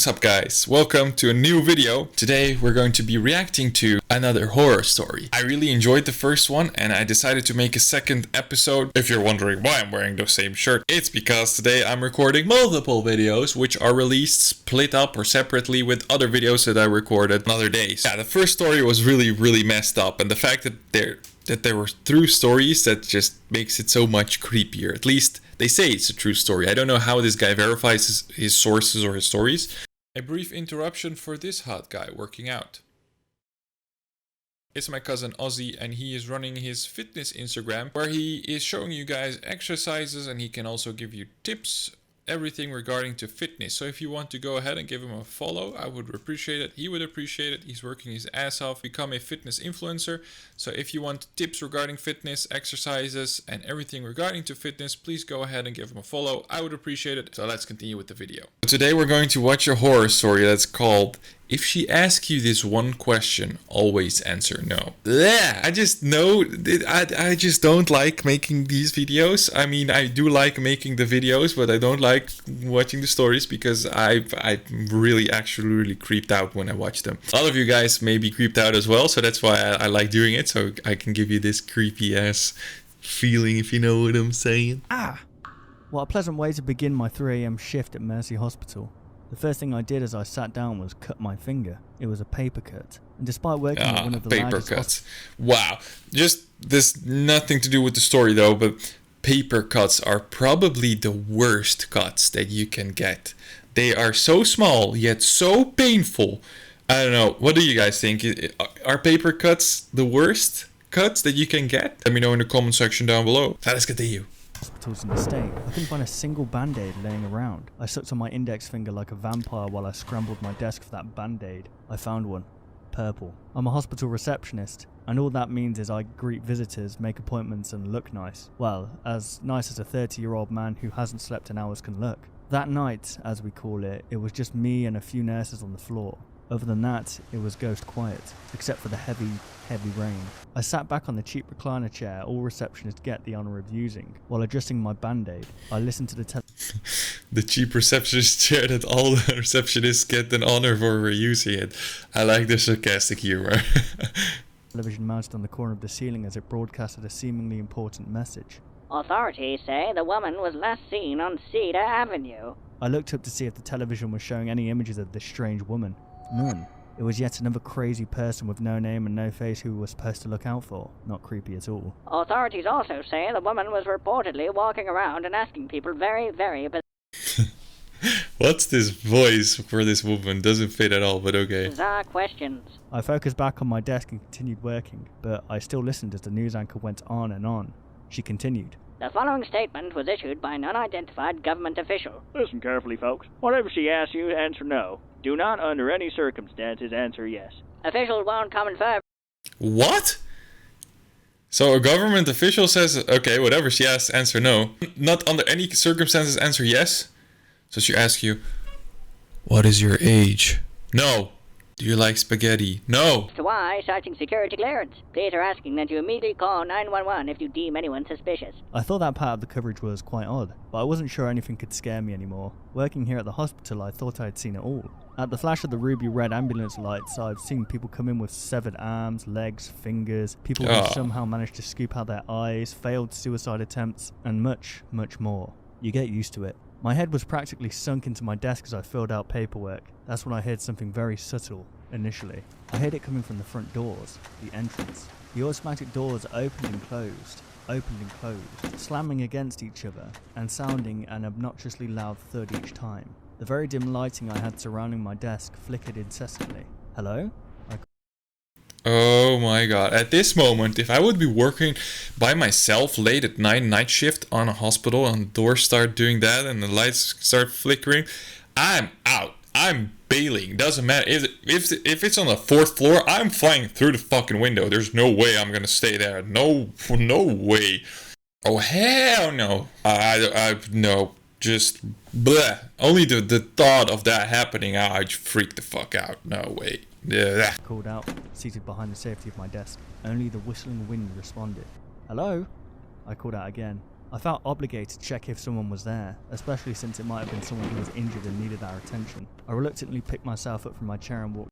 What's up guys, welcome to a new video. Today we're going to be reacting to another horror story. I really enjoyed the first one and I decided to make a second episode. If you're wondering why I'm wearing the same shirt, it's because today I'm recording multiple videos which are released split up or separately with other videos that I recorded on other days. Yeah, the first story was really messed up, and the fact that there were true stories, that just makes it so much creepier. At least they say it's a true story. I don't know how this guy verifies his sources or his stories. A brief interruption for this hot guy working out. It's my cousin Ozzy, and he is running his fitness Instagram where he is showing you guys exercises, and he can also give you tips, everything regarding to fitness. So if you want to go ahead and give him a follow, I would appreciate it. He would appreciate it. He's working his ass off, become a fitness influencer. So if you want tips regarding fitness, exercises, and everything regarding to fitness, please go ahead and give him a follow. I would appreciate it. So let's continue with the video. Today we're going to watch a horror story that's called "If She Asks You This One Question, Always Answer No." Yeah, I just know, I just don't like making these videos. I mean, I do like making the videos, but I don't like watching the stories because I'm really creeped out when I watch them. A lot of you guys may be creeped out as well, so that's why I like doing it, so I can give you this creepy ass feeling, if you know what I'm saying. What a pleasant way to begin my 3 AM shift at Mercy Hospital. The first thing I did as I sat down was cut my finger. It was a paper cut. And despite working at one of the paper largest cuts. Wow. Just, there's nothing to do with the story though, but paper cuts are probably the worst cuts that you can get. They are so small, yet so painful. I don't know. What do you guys think? Are paper cuts the worst cuts that you can get? Let me know in the comment section down below. Let's continue. Hospitals in the state. I couldn't find a single band-aid laying around. I sucked on my index finger like a vampire while I scrambled my desk for that band-aid. I found one. Purple. I'm a hospital receptionist, and all that means is I greet visitors, make appointments, and look nice. Well, as nice as a 30-year-old man who hasn't slept in hours can look. That night, as we call it, it was just me and a few nurses on the floor. Other than that, it was ghost quiet, except for the heavy rain. I sat back on the cheap recliner chair all receptionists get the honour of using. While adjusting my band-aid, I listened to the the cheap receptionist chair that all the receptionists get an honour for using it. I like the sarcastic humour. television mounted on the corner of the ceiling as it broadcasted a seemingly important message. Authorities say the woman was last seen on Cedar Avenue. I looked up to see if the television was showing any images of this strange woman. None. It was yet another crazy person with no name and no face who we were supposed to look out for. Not creepy at all. Authorities also say the woman was reportedly walking around and asking people very What's this voice for this woman? Doesn't fit at all, but okay. bizarre questions. I focused back on my desk and continued working, but I still listened as the news anchor went on and on. She continued. The following statement was issued by an unidentified government official. Listen carefully, folks. Whatever she asks you, answer no. Do not, under any circumstances, answer yes. Officials won't comment further. What? So a government official says, okay, whatever she asks, answer no. Not under any circumstances, answer yes. So she asks you, what is your age? No. Do you like spaghetti? No. To why, citing security clearance. Police are asking that you immediately call 911 if you deem anyone suspicious. I thought that part of the coverage was quite odd, but I wasn't sure anything could scare me anymore. Working here at the hospital, I thought I'd seen it all. At the flash of the ruby red ambulance lights, I've seen people come in with severed arms, legs, fingers, people who somehow managed to scoop out their eyes, failed suicide attempts, and much more. You get used to it. My head was practically sunk into my desk as I filled out paperwork. That's when I heard something very subtle, initially. I heard it coming from the front doors, the entrance. The automatic doors opened and closed, slamming against each other, and sounding an obnoxiously loud thud each time. The very dim lighting I had surrounding my desk flickered incessantly. Hello? Oh my god. At this moment, if I would be working by myself late at night shift on a hospital, and the doors start doing that and the lights start flickering, I'm out. I'm bailing. Doesn't matter. If it's on the 4th floor, I'm flying through the fucking window. There's no way I'm gonna stay there. No way. Oh hell no. No. Just bleh. Only the thought of that happening, I'd freak the fuck out. No way. Yeah. Called out, seated behind the safety of my desk. Only the whistling wind responded. Hello? I called out again. I felt obligated to check if someone was there, especially since it might have been someone who was injured and needed our attention. I reluctantly picked myself up from my chair and walked.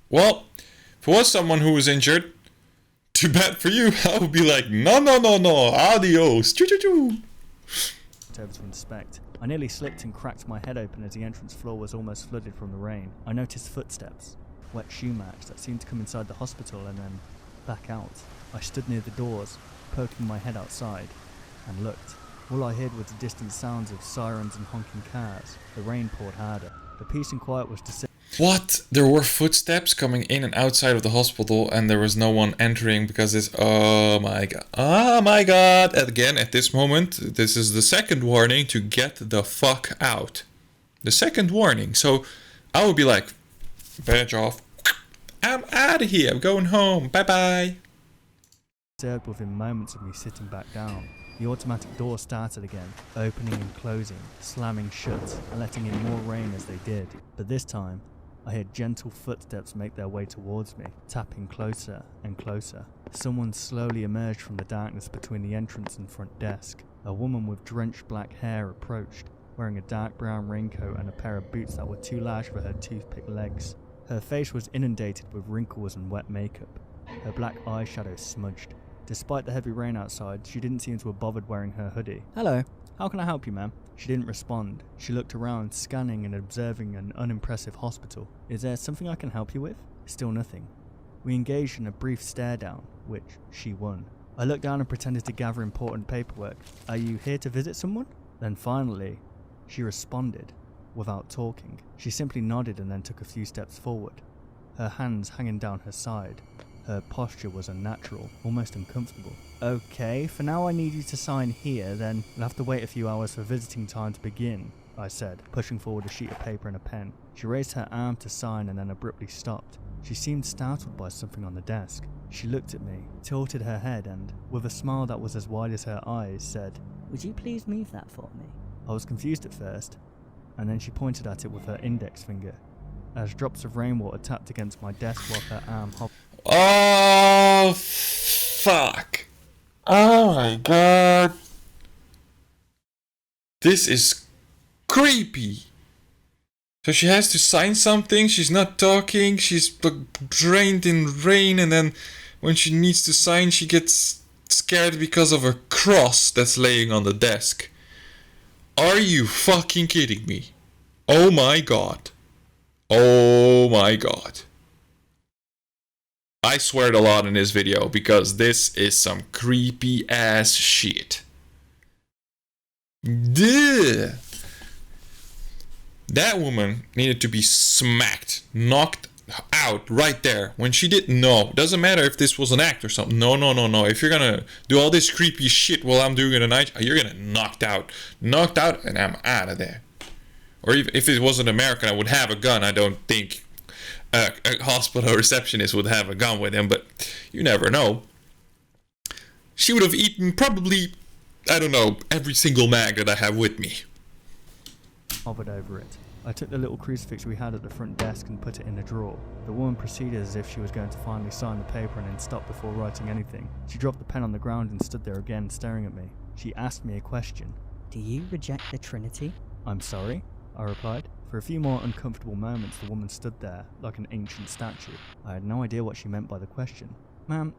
Well, if it was someone who was injured, too bad for you. I would be like, no, adios, choo-choo-choo. Over to inspect. I nearly slipped and cracked my head open as the entrance floor was almost flooded from the rain. I noticed footsteps, wet shoe marks that seemed to come inside the hospital and then back out. I stood near the doors, poking my head outside, and looked. All I heard was the distant sounds of sirens and honking cars. The rain poured harder. The peace and quiet was disturbed. What? There were footsteps coming in and outside of the hospital and there was no one entering because it's... Oh my god. Oh my god. Again, at this moment, this is the second warning to get the fuck out. The second warning. So I would be like, badge off. I'm out of here. I'm going home. Bye-bye. Disturbed within moments of me sitting back down. The automatic door started again, opening and closing, slamming shut, and letting in more rain as they did. But this time, I heard gentle footsteps make their way towards me, tapping closer and closer. Someone slowly emerged from the darkness between the entrance and front desk. A woman with drenched black hair approached, wearing a dark brown raincoat and a pair of boots that were too large for her toothpick legs. Her face was inundated with wrinkles and wet makeup, her black eyeshadow smudged. Despite the heavy rain outside, she didn't seem to have bothered wearing her hoodie. "Hello, how can I help you, ma'am?" She didn't respond. She looked around, scanning and observing an unimpressive hospital. "Is there something I can help you with?" Still nothing. We engaged in a brief stare down, which she won. I looked down and pretended to gather important paperwork. "Are you here to visit someone?" Then finally, she responded, without talking. She simply nodded and then took a few steps forward, her hands hanging down her side. Her posture was unnatural, almost uncomfortable. "Okay, for now I need you to sign here, then you'll have to wait a few hours for visiting time to begin," I said, pushing forward a sheet of paper and a pen. She raised her arm to sign and then abruptly stopped. She seemed startled by something on the desk. She looked at me, tilted her head and, with a smile that was as wide as her eyes, said, "Would you please move that for me?" I was confused at first, and then she pointed at it with her index finger, as drops of rainwater tapped against my desk while her arm hovered. Oh, fuck. Oh my god. This is creepy. So she has to sign something, she's not talking, she's drained in rain, and then when she needs to sign, she gets scared because of a cross that's laying on the desk. Are you fucking kidding me? Oh my god. Oh my god. I sweared a lot in this video because this is some creepy ass shit. Duh. That woman needed to be smacked, knocked out right there when she didn't know. Doesn't matter if this was an act or something. No. If you're gonna do all this creepy shit while I'm doing it at night, you're gonna knocked out, and I'm out of there. Or if it was an American, I would have a gun. I don't think a hospital receptionist would have a gun with him, but you never know. She would have eaten probably, I don't know, every single mag that I have with me. Hovered over it. I took the little crucifix we had at the front desk and put it in a drawer. The woman proceeded as if she was going to finally sign the paper and then stop before writing anything. She dropped the pen on the ground and stood there again, staring at me. She asked me a question. "Do you reject the Trinity?" "I'm sorry?" I replied. For a few more uncomfortable moments, the woman stood there, like an ancient statue. I had no idea what she meant by the question. "Ma'am,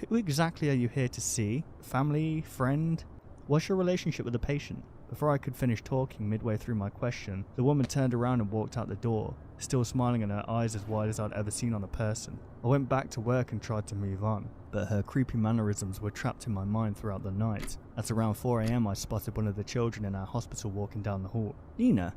who exactly are you here to see? Family? Friend? What's your relationship with the patient?" Before I could finish talking midway through my question, the woman turned around and walked out the door, still smiling and her eyes as wide as I'd ever seen on a person. I went back to work and tried to move on, but her creepy mannerisms were trapped in my mind throughout the night. At around 4 AM, I spotted one of the children in our hospital walking down the hall. "Nina,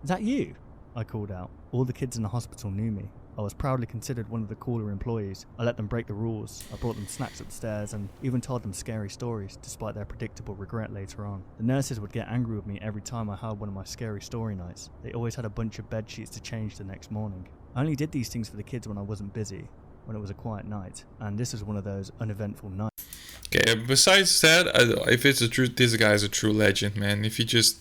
is that you?" I called out. All the kids in the hospital knew me. I was proudly considered one of the cooler employees. I let them break the rules. I brought them snacks upstairs and even told them scary stories, despite their predictable regret later on. The nurses would get angry with me every time I held one of my scary story nights. They always had a bunch of bed sheets to change the next morning. I only did these things for the kids when I wasn't busy, when it was a quiet night, and this was one of those uneventful nights. Okay, besides that, if it's a true, this guy's a true legend, man. If you just,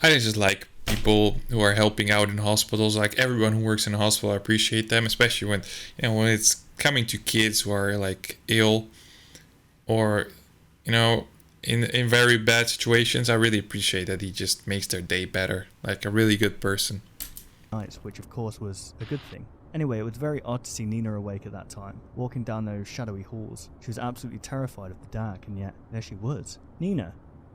I just like people who are helping out in hospitals, like everyone who works in a hospital, I appreciate them, especially when, you know, when it's coming to kids who are like ill, or, you know, in very bad situations. I really appreciate that he just makes their day better. Like a really good person. Nights, which of course was a good thing. Anyway, it was very odd to see Nina awake at that time, walking down those shadowy halls. She was absolutely terrified of the dark, and yet there she was. Nina,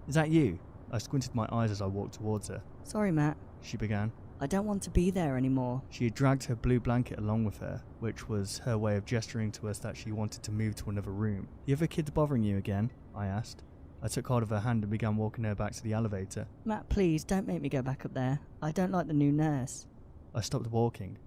is that you? I squinted my eyes as I walked towards her. Sorry, Matt. She began. I don't want to be there anymore. She had dragged her blue blanket along with her, which was her way of gesturing to us that she wanted to move to another room. The other kids bothering you again? I asked. I took hold of her hand and began walking her back to the elevator. Matt, please, don't make me go back up there. I don't like the new nurse. I stopped walking.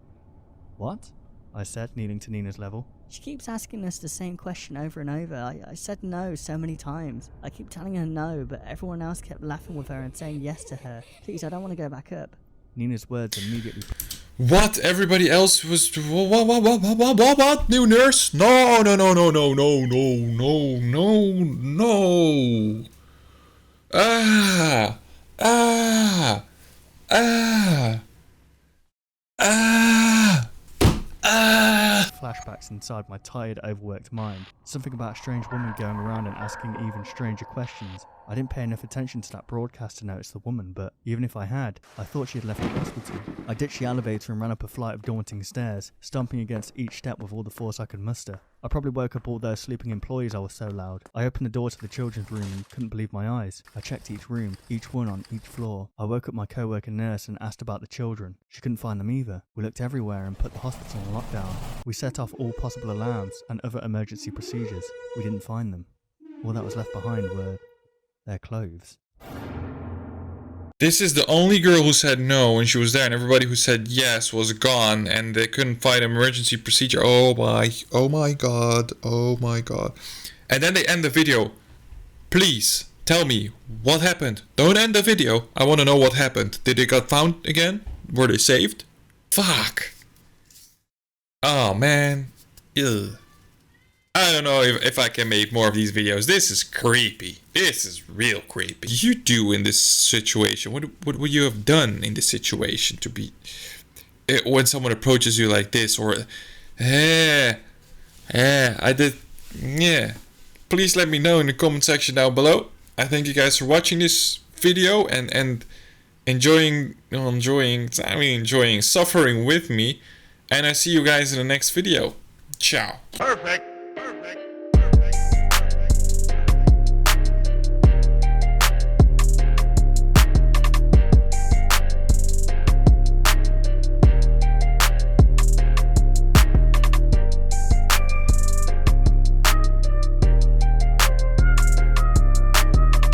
What? I said, kneeling to Nina's level. She keeps asking us the same question over and over. I said no so many times. I keep telling her no, but everyone else kept laughing with her and saying yes to her. Please, I don't want to go back up. Nina's words immediately... What? Everybody else was... What? New nurse? No, no, no, no, no, no, no, no, no, no. Ah. Ah. Ah. Ah. Ah. Flashbacks inside my tired, overworked mind. Something about a strange woman going around and asking even stranger questions. I didn't pay enough attention to that broadcast to notice the woman, but even if I had, I thought she had left the hospital. I ditched the elevator and ran up a flight of daunting stairs, stomping against each step with all the force I could muster. I probably woke up all those sleeping employees, I was so loud. I opened the door to the children's room and couldn't believe my eyes. I checked each room, each one on each floor. I woke up my co-worker nurse and asked about the children. She couldn't find them either. We looked everywhere and put the hospital on lockdown. We set off all possible alarms and other emergency procedures. We didn't find them. All that was left behind were their clothes. This is the only girl who said no when she was there, and everybody who said yes was gone, and they couldn't find an emergency procedure. Oh my god, oh my god. And then they end the video. Please, tell me, what happened? Don't end the video. I want to know what happened. Did they get found again? Were they saved? Fuck. Oh man. Ew. I don't know if I can make more of these videos. This is creepy. This is real creepy. What do you do in this situation? What would you have done in this situation to be... when someone approaches you like this, or... I did... Yeah. Please let me know in the comment section down below. I thank you guys for watching this video and enjoying, suffering with me. And I see you guys in the next video. Ciao. Perfect.